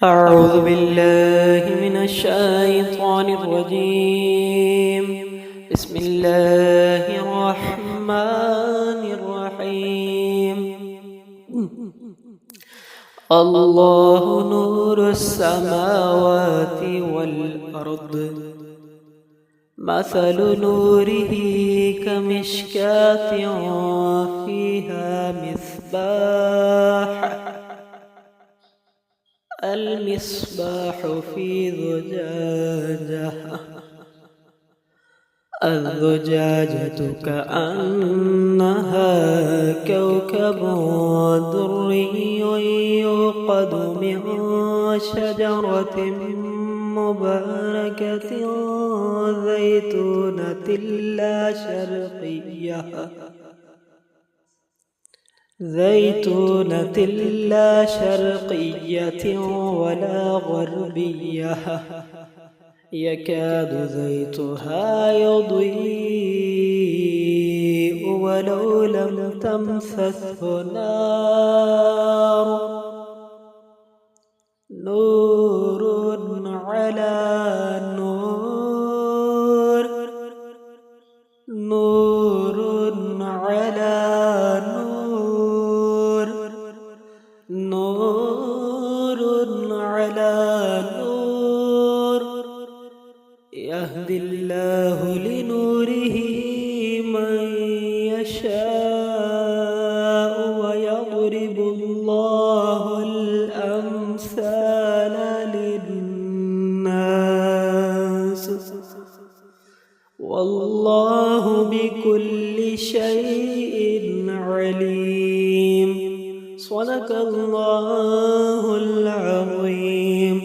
أعوذ بالله من الشيطان الرجيم. بسم الله الرحمن الرحيم. الله نور السماوات والأرض، مثل نوره كمشكاة فيها المصباح في الزجاجة كأنها كوكب دري يوقد من شجرة مباركة زيتونة لا شرقية ولا غربية، يكاد زيتها يضيء ولو لم تمسسه نار، نور على نور، نور على نور، نور على نور، يهدي الله لنوره من يشاء ويضرب الله الأمثال للناس، والله بكل شيء عليم. صدق الله العظيم.